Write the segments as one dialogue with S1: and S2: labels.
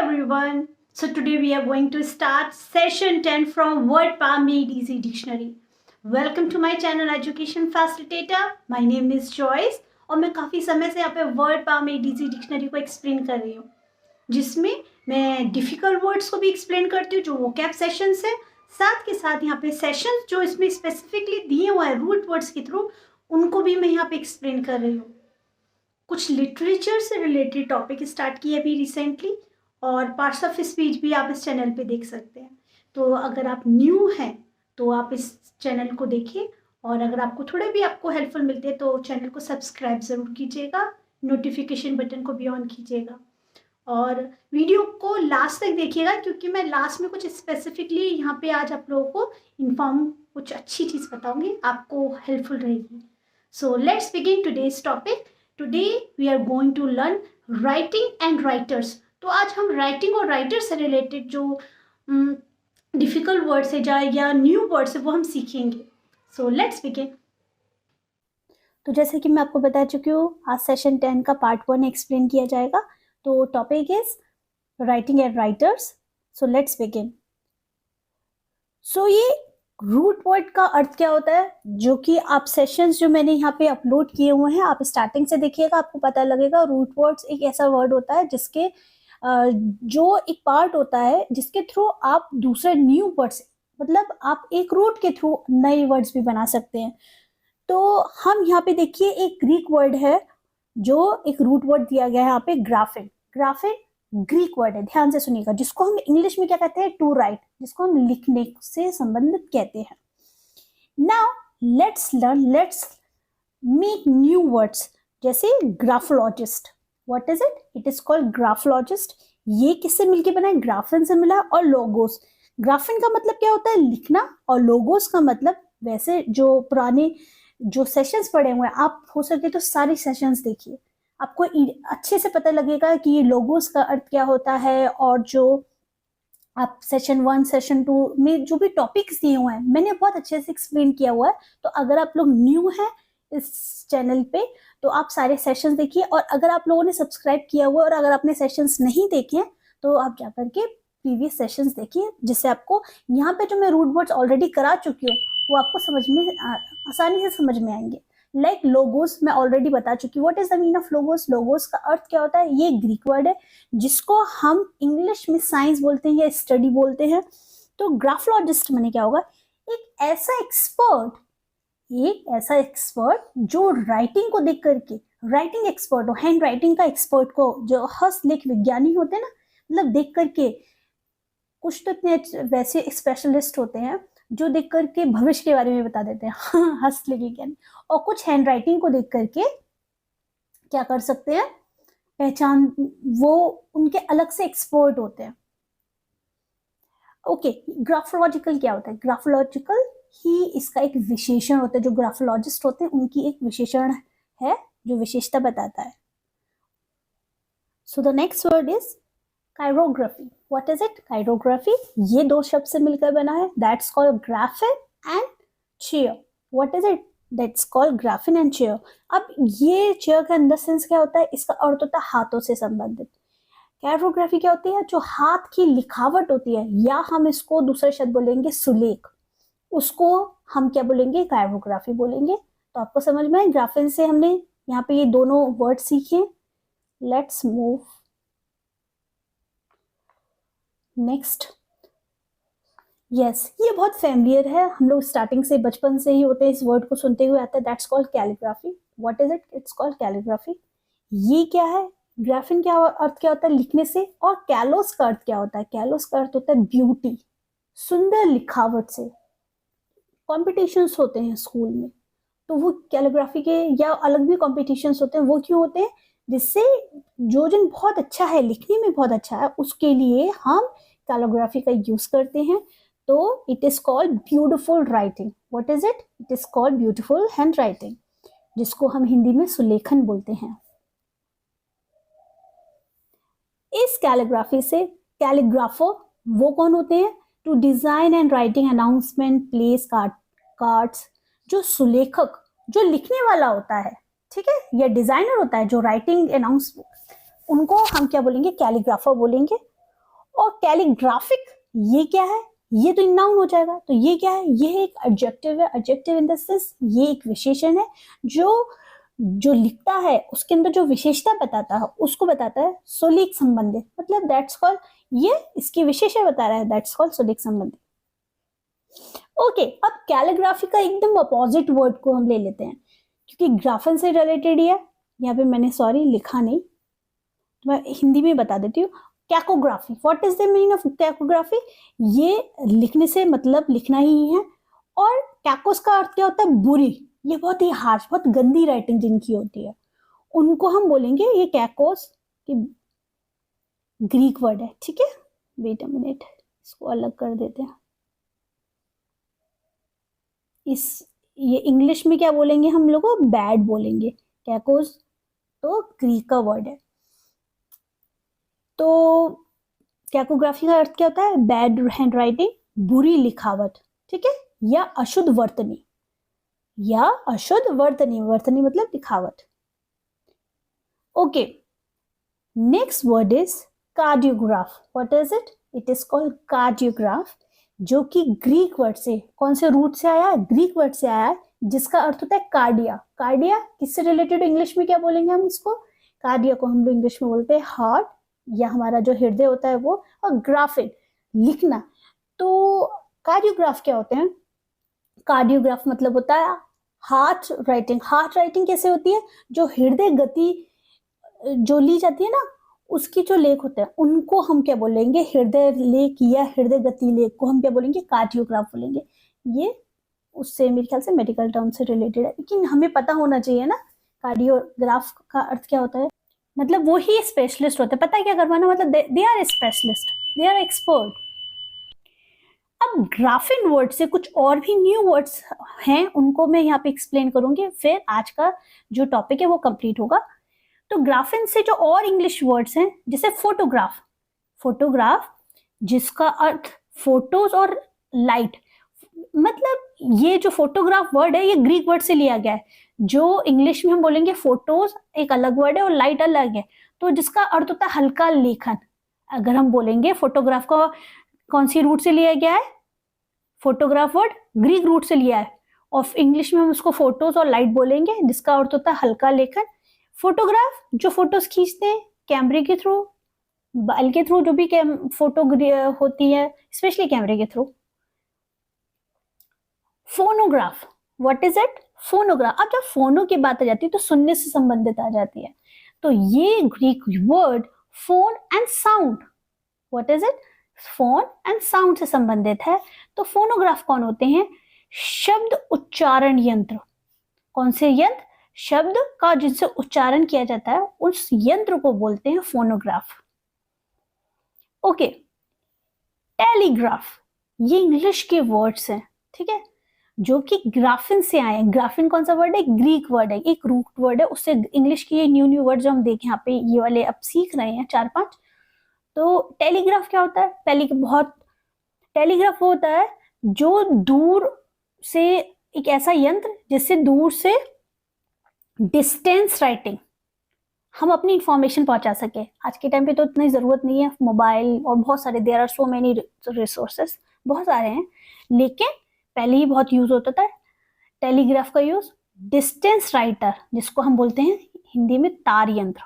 S1: everyone. So today we are going to start session 10 from Word Palm Made Easy Dictionary. Welcome to my channel Education Facilitator. My name is Joyce और मैं काफ़ी समय से यहाँ पे word palm made easy dictionary को explain कर रही हूँ, जिसमें मैं डिफ़िकल्ट वर्ड्स को भी एक्सप्लेन करती हूँ जो वोकैब सेशंस है, साथ के साथ यहाँ पे सेशंस जो इसमें स्पेसिफिकली दिए हुए हैं रूट वर्ड्स के थ्रू उनको भी मैं यहाँ पे एक्सप्लेन कर रही हूँ। कुछ लिटरेचर से रिलेटेड टॉपिक स्टार्ट किए अभी रिसेंटली और पार्ट्स ऑफ स्पीच भी आप इस चैनल पे देख सकते हैं। तो अगर आप न्यू हैं तो आप इस चैनल को देखिए और अगर आपको थोड़े भी आपको हेल्पफुल मिलते हैं तो चैनल को सब्सक्राइब ज़रूर कीजिएगा, नोटिफिकेशन बटन को भी ऑन कीजिएगा और वीडियो को लास्ट तक देखिएगा क्योंकि मैं लास्ट में कुछ स्पेसिफिकली यहाँ पे आज आप लोगों को इन्फॉर्म कुछ अच्छी चीज़ बताऊँगी, आपको हेल्पफुल रहेगी। So let's begin today's topic. Today we are going to learn writing and writers. तो आज हम राइटिंग और राइटर से रिलेटेड जो डिफ़िकल्ट वर्ड्स है या न्यू वर्ड्स है वो हम सीखेंगे। सो लेट्स बिगिन। तो जैसे कि मैं आपको बता चुकी हूँ, आज सेशन 10 का पार्ट 1 एक्सप्लेन किया जाएगा। तो topic is writing and writers. So let's begin. So ये रूट वर्ड का अर्थ क्या होता है, जो कि आप सेशंस जो मैंने यहाँ पे अपलोड किए हुए हैं आप स्टार्टिंग से देखिएगा, आपको पता लगेगा। रूट वर्ड्स एक ऐसा वर्ड होता है जिसके जो एक पार्ट होता है जिसके थ्रू आप दूसरे न्यू वर्ड्स, मतलब आप एक रूट के थ्रू नए वर्ड्स भी बना सकते हैं। तो हम यहाँ पे देखिए एक ग्रीक वर्ड है जो एक रूट वर्ड दिया गया है यहाँ पे, ग्राफिन। ग्राफिन ग्रीक वर्ड है, ध्यान से सुनिएगा, जिसको हम इंग्लिश में क्या कहते हैं, टू राइट, जिसको हम लिखने से संबंधित कहते हैं। Now let's learn, let's make new words, जैसे graphologist. What is it? It is called graphologist. ये किससे मिलके बना है? ग्राफिन से मिला। और लोगोस, ग्राफिन का मतलब क्या होता है? लिखना। और लोगोस का मतलब, वैसे जो पुराने जो सेशंस पढ़े हुए हैं, आप हो सके तो सारी सेशंस देखिए, आपको अच्छे से पता लगेगा कि ये लोगोस का अर्थ क्या होता है। और जो आप सेशन 1 सेशन 2 में जो भी टॉपिक्स दिए हुए हैं मैंने बहुत अच्छे से एक्सप्लेन किया हुआ है। तो अगर आप लोग न्यू हैं इस चैनल पे तो आप सारे सेशंस देखिए, और अगर आप लोगों ने सब्सक्राइब किया हुआ है और अगर आपने सेशंस नहीं देखे तो आप जाकर के प्रीवियस सेशंस देखिए, जिससे आपको यहाँ पे जो मैं रूट वर्ड्स ऑलरेडी करा चुकी हूँ वो आपको समझ में आसानी से समझ में आएंगे। लाइक लोगोस मैं ऑलरेडी बता चुकी हूँ। What is the meaning of logos? Logos का अर्थ क्या होता है? ये ग्रीक वर्ड है जिसको हम इंग्लिश में साइंस बोलते हैं या स्टडी बोलते हैं। तो ग्राफोलॉजिस्ट माने क्या होगा? एक ऐसा एक्सपर्ट जो राइटिंग को देख करके, राइटिंग एक्सपर्ट हो, हैंड राइटिंग का एक्सपर्ट को, जो हस्तलेख विज्ञानी होते हैं ना, मतलब देख करके, कुछ तो इतने वैसे स्पेशलिस्ट होते हैं जो देख करके भविष्य के बारे में बता देते हैं हस्तलेख विज्ञानी, और कुछ हैंड राइटिंग को देख करके क्या कर सकते हैं, पहचान, वो उनके अलग से एक्सपर्ट होते हैं। ओके, ग्राफोलॉजिकल क्या होता है? ग्राफोलॉजिकल ही इसका एक विशेषण होता है। जो ग्राफोलॉजिस्ट होते हैं उनकी एक विशेषण है जो विशेषता बताता है। So the next word is chirography. What is it? Chirography ये दो शब्द से मिलकर बना है। That's called graphein and chair. What is it? That's called graphein and chair. अब ये चेयर का अंदर सेंस क्या होता है? इसका अर्थ होता है हाथों से संबंधित। काइरोग्राफी क्या होती है? जो हाथ की लिखावट होती है, या हम इसको दूसरे शब्द बोलेंगे सुलेख, उसको हम क्या बोलेंगे? काइरोग्राफी बोलेंगे। तो आपको समझ में आए? ग्राफिन से हमने यहाँ पे ये दोनों वर्ड सीखे। Let's move next. यस, ये बहुत फैमिलियर है, हम लोग स्टार्टिंग से, बचपन से ही होते हैं, इस वर्ड को सुनते हुए आता है। That's called calligraphy. What is it? It's called calligraphy. ये क्या है? ग्राफिन क्या अर्थ क्या होता है? लिखने से। और कैलोस का अर्थ क्या होता है? कैलोस का अर्थ होता है ब्यूटी, सुंदर लिखावट से। कॉम्पिटिशन्स होते हैं स्कूल में, तो वो कैलीग्राफी के, या अलग भी कॉम्पिटिशन्स होते हैं, वो क्यों होते हैं? जिससे जो जन बहुत अच्छा है, लिखने में बहुत अच्छा है, उसके लिए हम कैलीग्राफी का यूज करते हैं। तो it is called beautiful writing. What is it? It is called beautiful hand writing, जिसको हम हिंदी में सुलेखन बोलते हैं। इस कैलीग्राफी से, कैलीग्राफर वो कौन होते हैं? To design and writing announcement, place cards. जो सुलेखक, जो लिखने वाला होता है, ठीक है, या डिजाइनर होता है जो राइटिंग अनाउंस, उनको हम क्या बोलेंगे? कैलीग्राफर बोलेंगे। और कैलीग्राफिक ये क्या है, ये तो नाउन हो जाएगा, तो ये क्या है, ये एक एडजेक्टिव है। एडजेक्टिव इन द सेंस ये एक विशेषण है जो लिखता है उसके अंदर जो विशेषता बताता है उसको बताता है सुलेख संबंधी, मतलब दैट्स कॉल्ड, ये इसकी विशेषण बता रहा है, दैट्स कॉल्ड सुलेख संबंधी। ओके, अब कैलीग्राफी का एकदम अपोजिट वर्ड को हम ले लेते हैं, क्योंकि ग्राफन से रिलेटेड ही है। यहाँ पे मैंने सॉरी लिखा नहीं, तो मैं हिंदी में बता देती हूँ। Cacography, what is the meaning of cacography? ये लिखने से मतलब लिखना ही है। और कैकोस का अर्थ क्या होता है? बुरी, ये बहुत ही हार्श, बहुत गंदी राइटिंग जिनकी होती है उनको हम बोलेंगे ये कैकोस, की ग्रीक वर्ड है, ठीक है। वेट अ मिनट, इसको अलग कर देते हैं। ये इंग्लिश में क्या बोलेंगे हम लोग? बैड बोलेंगे। कैकोस तो ग्रीक का वर्ड है। तो कैकोग्राफी का अर्थ क्या होता है? बैड हैंड राइटिंग, बुरी लिखावट, ठीक है, या अशुद्ध वर्तनी, या अशुद्ध वर्तनी, वर्तनी मतलब लिखावट। Okay, next word is cardiograph. What is it? It is called cardiograph, जो कि ग्रीक वर्ड से, कौन से रूट से आया है? ग्रीक वर्ड से आया है, जिसका अर्थ होता है कार्डिया। कार्डिया किससे रिलेटेड? इंग्लिश में क्या बोलेंगे हम इसको? कार्डिया को हम लोग इंग्लिश में बोलते हैं हार्ट, या हमारा जो हृदय होता है वो, और ग्राफिन लिखना। तो कार्डियोग्राफ क्या होते हैं? कार्डियोग्राफ मतलब होता है हार्ट राइटिंग। हार्ट राइटिंग कैसे होती है? जो हृदय गति जो ली जाती है ना, उसकी जो लेख होते हैं उनको हम क्या बोलेंगे? हृदय लेख या हृदय गति लेख को हम क्या बोलेंगे? कार्डियोग्राफ बोलेंगे। ये उससे मेरे ख्याल से मेडिकल टर्म से रिलेटेड है, लेकिन हमें पता होना चाहिए ना कार्डियोग्राफ का अर्थ क्या होता है। मतलब वो ही स्पेशलिस्ट होते हैं, पता है क्या करवाना, मतलब they are specialist, they are expert. अब ग्राफिन वर्ड से कुछ और भी न्यू वर्ड्स हैं, उनको मैं यहाँ पे एक्सप्लेन करूंगी, फिर आज का जो टॉपिक है वो कंप्लीट होगा। तो ग्राफिन से जो और इंग्लिश वर्ड्स हैं, जैसे फोटोग्राफ, फोटोग्राफ जिसका अर्थ फोटोज और लाइट, मतलब ये जो फोटोग्राफ वर्ड है ये ग्रीक वर्ड से लिया गया है। जो इंग्लिश में हम बोलेंगे फोटोज एक अलग वर्ड है और लाइट अलग है, तो जिसका अर्थ होता है हल्का लेखन। अगर हम बोलेंगे फोटोग्राफ को कौन सी रूट से लिया गया है? फोटोग्राफ वर्ड ग्रीक रूट से लिया है, और इंग्लिश में हम उसको फोटोज और लाइट बोलेंगे, जिसका अर्थ होता है हल्का लेखन। फोटोग्राफ जो फोटोज खींचते हैं कैमरे के थ्रू, मोबाइल के थ्रू, जो भी फोटो होती है स्पेशली कैमरे के through. Phonograph, what is it? Phonograph. अब जब फोनो की बात आ जाती है तो सुनने से संबंधित आ जाती है, तो ये Greek word phone and sound, what is it? Phone and sound से संबंधित है। तो फोनोग्राफ कौन होते हैं? शब्द उच्चारण यंत्र। कौन से यंत्र? शब्द का जिनसे उच्चारण किया जाता है उस यंत्र को बोलते हैं फोनोग्राफ। ओके, टेलीग्राफ, ये इंग्लिश के वर्ड्स हैं, ठीक है, जो कि ग्राफिन से आए हैं। ग्राफिन कौन सा वर्ड है? ग्रीक वर्ड है, एक रूट वर्ड है, उससे इंग्लिश की ये न्यू वर्ड जो हम देखें यहाँ पे, ये वाले अब सीख रहे हैं 4-5। तो टेलीग्राफ क्या होता है? टेलीग्राफ वो होता है जो दूर से, एक ऐसा यंत्र जिससे दूर से डिस्टेंस राइटिंग हम अपनी इंफॉर्मेशन पहुंचा सके। आज के टाइम पे तो इतनी जरूरत नहीं है, मोबाइल और बहुत सारे, there are so many resources, बहुत सारे हैं, लेकिन पहले ही बहुत यूज होता था टेलीग्राफ का यूज। डिस्टेंस राइटर, जिसको हम बोलते हैं हिंदी में तार यंत्र।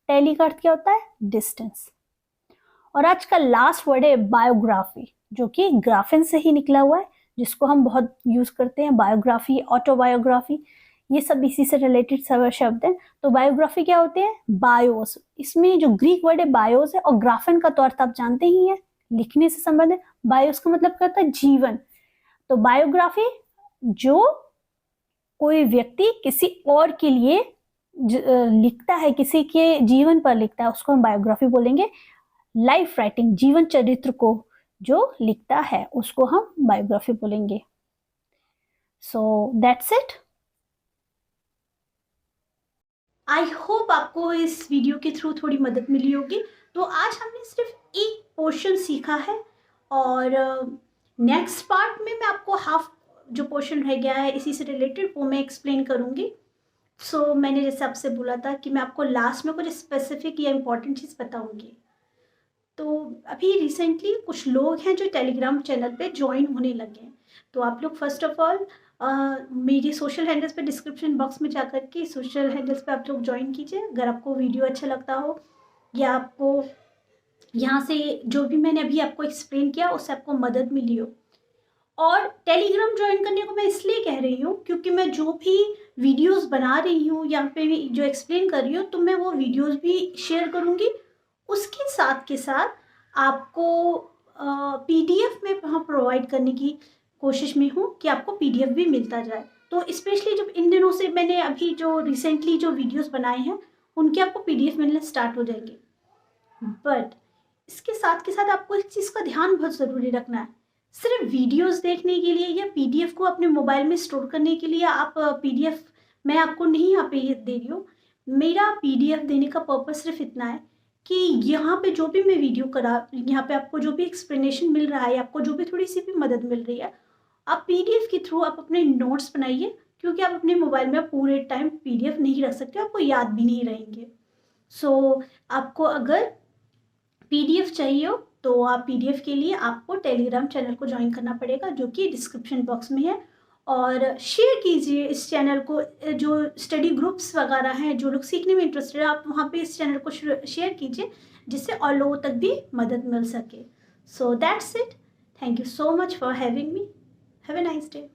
S1: टेली का अर्थ क्या होता है? डिस्टेंस। और आज का लास्ट वर्ड है बायोग्राफी, जो कि ग्राफिन से ही निकला हुआ है, जिसको हम बहुत यूज करते हैं। बायोग्राफी, ऑटोबायोग्राफी, ये सब इसी से रिलेटेड सब शब्द हैं। तो बायोग्राफी क्या होते हैं? बायोस, इसमें जो ग्रीक वर्ड है बायोस है, और ग्राफिन का तो अर्थ आप जानते ही हैं, लिखने से संबंधित। बायोस का मतलब क्या होता है? जीवन। तो बायोग्राफी जो कोई व्यक्ति किसी और के लिए लिखता है, किसी के जीवन पर लिखता है, उसको हम बायोग्राफी बोलेंगे। लाइफ राइटिंग, जीवन चरित्र को जो लिखता है उसको हम बायोग्राफी बोलेंगे। So that's it. I hope आपको इस वीडियो के थ्रू थोड़ी मदद मिली होगी। तो आज हमने सिर्फ एक पोर्शन सीखा है, और नेक्स्ट पार्ट में मैं आपको हाफ जो पोर्शन रह गया है इसी से रिलेटेड वो मैं एक्सप्लेन करूँगी। सो मैंने जैसे आपसे बोला था कि मैं आपको लास्ट में कुछ स्पेसिफिक या इम्पोर्टेंट चीज़ बताऊँगी। तो अभी रिसेंटली कुछ लोग हैं जो टेलीग्राम चैनल पे ज्वाइन होने लगे हैं। तो आप लोग फर्स्ट ऑफ ऑल मेरी सोशल हैंडल्स पे डिस्क्रिप्शन बॉक्स में जाकर के सोशल हैंडल्स पे आप लोग ज्वाइन कीजिए। अगर आपको वीडियो अच्छा लगता हो या आपको यहाँ से जो भी मैंने अभी आपको एक्सप्लेन किया उससे आपको मदद मिली हो। और टेलीग्राम ज्वाइन करने को मैं इसलिए कह रही हूँ क्योंकि मैं जो भी वीडियोस बना रही हूँ यहाँ पे भी जो एक्सप्लेन कर रही हूँ तो मैं वो वीडियोस भी शेयर करूँगी। उसके साथ के साथ आपको पीडीएफ में वहाँ प्रोवाइड करने की कोशिश में हूँ कि आपको पीडीएफ भी मिलता जाए। तो स्पेशली जब इन दिनों से मैंने अभी जो रिसेंटली जो वीडियोस बनाए हैं उनके आपको पीडीएफ मिलने स्टार्ट हो जाएंगे। बट इसके साथ के साथ आपको एक चीज़ का ध्यान बहुत ज़रूरी रखना है। सिर्फ वीडियोस देखने के लिए या पीडीएफ को अपने मोबाइल में स्टोर करने के लिए आप पीडीएफ मैं आपको नहीं यहाँ पे दे रही हूँ। मेरा पीडीएफ देने का पर्पस सिर्फ इतना है कि यहाँ पे जो भी मैं वीडियो यहाँ पे आपको जो भी एक्सप्लेनेशन मिल रहा है, आपको जो भी थोड़ी सी भी मदद मिल रही है, आप पीडीएफ के थ्रू आप अपने नोट्स बनाइए। क्योंकि आप अपने मोबाइल में पूरे टाइम पीडीएफ नहीं रख सकते, आपको याद भी नहीं रहेंगे। सो आपको अगर पीडीएफ चाहिए हो तो आप पीडीएफ के लिए आपको टेलीग्राम चैनल को ज्वाइन करना पड़ेगा जो कि डिस्क्रिप्शन बॉक्स में है। और शेयर कीजिए इस चैनल को, जो स्टडी ग्रुप्स वगैरह हैं, जो लोग सीखने में इंटरेस्टेड है, आप वहाँ पे इस चैनल को शेयर कीजिए जिससे और लोगों तक भी मदद मिल सके। So that's it. Thank you so much for having me. Have a nice day.